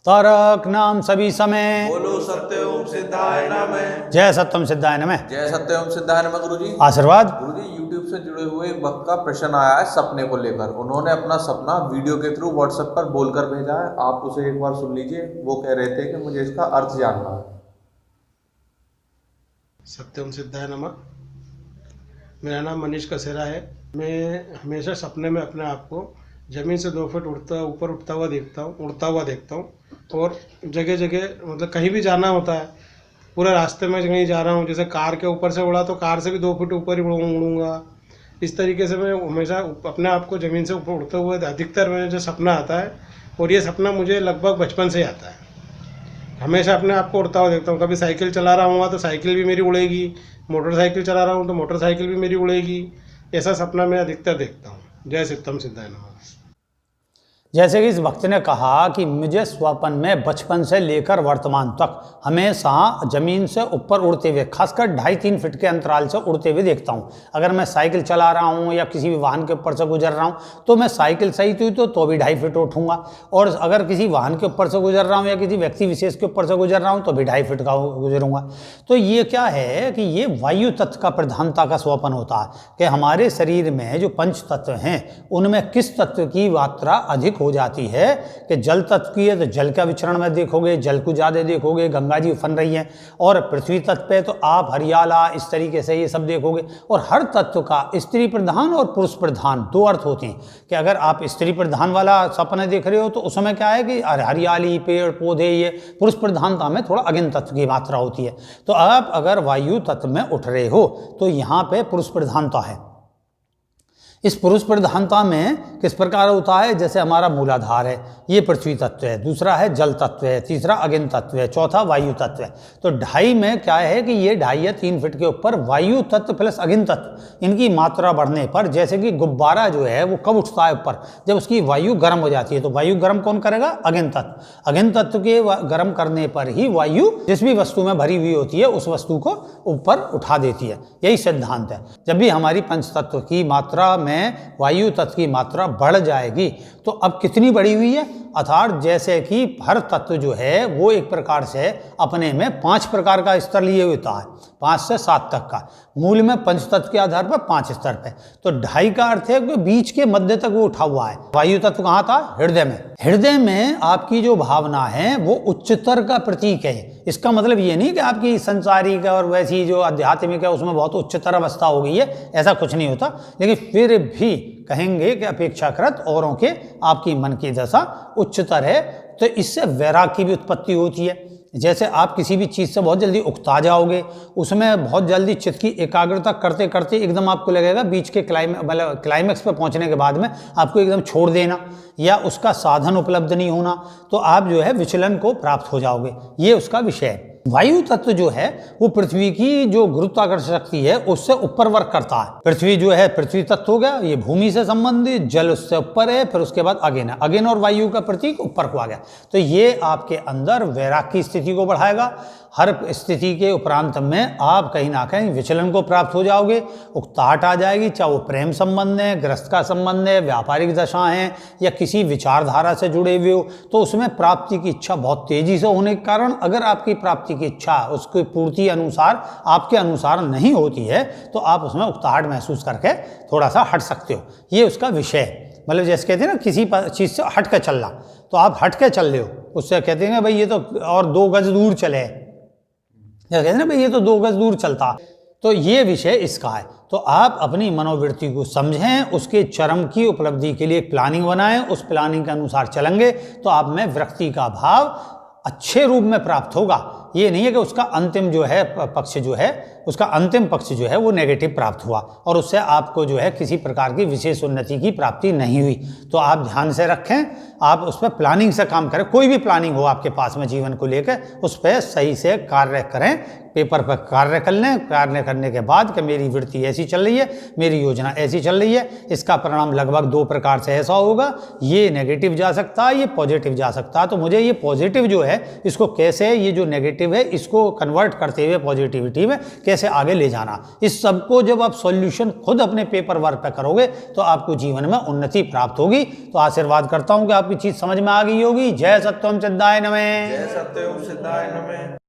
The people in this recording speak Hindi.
तारक नाम सभी समय, बोलो सत्यम सिद्धाय नमः। जय सत्यम सिद्धाय नमः। जय सत्यम सिद्धाय नमः। गुरुजी आशीर्वाद। गुरुजी, यूट्यूब से जुड़े हुए एक भक्त का प्रश्न आया है सपने को लेकर। उन्होंने अपना सपना वीडियो के थ्रू व्हाट्सएप पर बोलकर भेजा है, आप उसे एक बार सुन लीजिए। वो कह रहे थे कि मुझे इसका अर्थ जानना है। सत्यम सिद्धाय नमः। मेरा नाम मनीष कसेरा है। मैं हमेशा सपने में अपने आप को ज़मीन से 2 फुट ऊपर उड़ता हुआ देखता हूँ और जगह जगह मतलब कहीं भी जाना होता है, पूरे रास्ते में कहीं जा रहा हूँ, जैसे कार के ऊपर से उड़ा तो कार से भी 2 फुट ऊपर ही उड़ूँगा। इस तरीके से मैं हमेशा अपने आप को ज़मीन से ऊपर उड़ते हुए अधिकतर मेरा जो सपना आता है, और ये सपना मुझे लगभग बचपन से ही आता है। हमेशा अपने आप को उड़ता हुआ देखता हूँ। कभी साइकिल चला रहा हूँ तो साइकिल भी मेरी उड़ेगी, मोटरसाइकिल चला रहा हूँ तो मोटरसाइकिल भी मेरी उड़ेगी। ऐसा सपना मैं अधिकतर देखता हूँ। जय सत्यम सिद्धाय नमः। जैसे कि इस भक्त ने कहा कि मुझे स्वप्न में बचपन से लेकर वर्तमान तक हमेशा ज़मीन से ऊपर उड़ते हुए, खासकर 2.5-3 फीट के अंतराल से उड़ते हुए देखता हूँ। अगर मैं साइकिल चला रहा हूँ या किसी भी वाहन के ऊपर से गुजर रहा हूँ तो मैं साइकिल सही तो भी 2.5 फीट उठूँगा, और अगर किसी वाहन के ऊपर से गुजर रहा हूँ या किसी व्यक्ति विशेष के ऊपर से गुजर रहा हूँ तो भी 2.5 फीट का गुजरूँगा। तो ये क्या है कि ये वायु तत्व का प्रधानता का स्वप्न होता है कि हमारे शरीर में जो पंच तत्व हैं उनमें किस तत्व की मात्रा अधिक हो जाती है। कि जल तत्व की है तो जल का विचरण में देखोगे, जल को ज़्यादा देखोगे, गंगा जी उफन रही हैं। और पृथ्वी तत्व पे तो आप हरियाला इस तरीके से ये सब देखोगे। और हर तत्व का स्त्री प्रधान और पुरुष प्रधान 2 अर्थ होते हैं। कि अगर आप स्त्री प्रधान वाला सपना देख रहे हो तो उसमें क्या है कि हरियाली, पेड़ पौधे, ये पुरुष प्रधानता में थोड़ा अग्नि तत्व की मात्रा होती है। तो आप अगर वायु तत्व में उठ रहे हो तो यहाँ पे पुरुष प्रधानता है। इस पुरुष प्रधानता में किस प्रकार होता है, जैसे हमारा मूलाधार है, ये पृथ्वी तत्व है, दूसरा है जल तत्व है, तीसरा अग्नि तत्व है, चौथा वायु तत्व है। तो 2.5 में क्या है कि ये 2.5 या 3 फीट के ऊपर वायु तत्व प्लस अग्नि तत्व, इनकी मात्रा बढ़ने पर, जैसे कि गुब्बारा जो है वो कब उठता है ऊपर, जब उसकी वायु गर्म हो जाती है। तो वायु गर्म कौन करेगा? अग्नि तत्व। अग्नि तत्व के गर्म करने पर ही वायु जिस भी वस्तु में भरी हुई होती है उस वस्तु को ऊपर उठा देती है। यही सिद्धांत है। जब भी हमारी पंच तत्व की मात्रा में वायु तत्व की मात्रा बढ़ जाएगी तो अब कितनी बढ़ी हुई है, अर्थात जैसे कि हर तत्व जो है वो एक प्रकार से अपने में 5 प्रकार का स्तर लिए होता है, 5 से 7 तक का। मूल में पंच तत्व के आधार पर 5 स्तर पे। तो 2.5 का अर्थ है कि बीच के मध्य तक वो उठा हुआ है। वायु तत्व कहाँ था? हृदय में। हृदय में आपकी जो भावना है वो उच्चतर का प्रतीक है। इसका मतलब ये नहीं कि आपकी संसारिक और वैसी जो आध्यात्मिक है उसमें बहुत उच्चतर अवस्था हो गई है, ऐसा कुछ नहीं होता। लेकिन फिर भी कहेंगे कि अपेक्षाकृत औरों के आपकी मन की दशा उच्चतर है। तो इससे वैराग्य की भी उत्पत्ति होती है। जैसे आप किसी भी चीज़ से बहुत जल्दी उकता जाओगे, उसमें बहुत जल्दी चित्त की एकाग्रता करते करते एकदम आपको लगेगा बीच के क्लाइमेक्स पर पहुंचने के बाद में आपको एकदम छोड़ देना या उसका साधन उपलब्ध नहीं होना, तो आप जो है विचलन को प्राप्त हो जाओगे। ये उसका विषय है। वायु तत्व जो है वो पृथ्वी की जो गुरुत्वाकर्षण शक्ति है उससे ऊपर वर्क करता है। पृथ्वी जो है पृथ्वी तत्व हो गया, ये भूमि से संबंधित, जल उससे ऊपर है, फिर उसके बाद अग्नि है। अग्नि और वायु का प्रतीक ऊपर को आ गया। तो ये आपके अंदर वैराग्य की स्थिति को बढ़ाएगा। हर स्थिति के उपरांत में आप कहीं ना कहीं विचलन को प्राप्त हो जाओगे, उकताहट आ जाएगी, चाहे वो प्रेम संबंध है, ग्रस्त का संबंध है, व्यापारिक दशा है या किसी विचारधारा से जुड़े हुए हो, तो उसमें प्राप्ति की इच्छा बहुत तेजी से होने के कारण अगर आपकी प्राप्ति की इच्छा उसकी पूर्ति अनुसार आपके अनुसार नहीं होती है तो आप उसमें उकताहट महसूस करके थोड़ा सा हट सकते हो। ये उसका विषय है। मतलब जैसे कहते हैं ना किसी चीज़ से हट के चलना, तो आप हट के चल रहे हो, उससे कहते हैं भाई ये तो और 2 गज दूर चले, कहते हैं ना भाई ये तो 2 गज दूर चलता। तो ये विषय इसका है। तो आप अपनी मनोवृत्ति को समझें, उसके चरम की उपलब्धि के लिए एक प्लानिंग बनाएं, उस प्लानिंग के अनुसार चलेंगे तो आप में विरक्ति का भाव अच्छे रूप में प्राप्त होगा। ये नहीं है कि उसका अंतिम जो है पक्ष जो है उसका अंतिम पक्ष जो है वो नेगेटिव प्राप्त हुआ और उससे आपको जो है किसी प्रकार की विशेष उन्नति की प्राप्ति नहीं हुई। तो आप ध्यान से रखें, आप उस पर प्लानिंग से काम करें। कोई भी प्लानिंग हो आपके पास में जीवन को लेकर, उस पर सही से कार्य करें। पेपर पर कार्य कर लें। कार्य करने के बाद कि मेरी वृत्ति ऐसी चल रही है, मेरी योजना ऐसी चल रही है, इसका परिणाम लगभग दो प्रकार से ऐसा होगा, ये नेगेटिव जा सकता है, ये पॉजिटिव जा सकता है। तो मुझे ये पॉजिटिव जो है इसको कैसे, ये जो नेगेटिव है इसको कन्वर्ट करते हुए पॉजिटिविटी में कैसे आगे ले जाना, इस सबको जब आप सॉल्यूशन खुद अपने पेपर वर्क पे करोगे तो आपको जीवन में उन्नति प्राप्त होगी। तो आशीर्वाद करता हूं कि आपकी चीज समझ में आ गई होगी। जय सत्यम सिद्धाय नमः। जय सत्यम सिद्धाय नमः।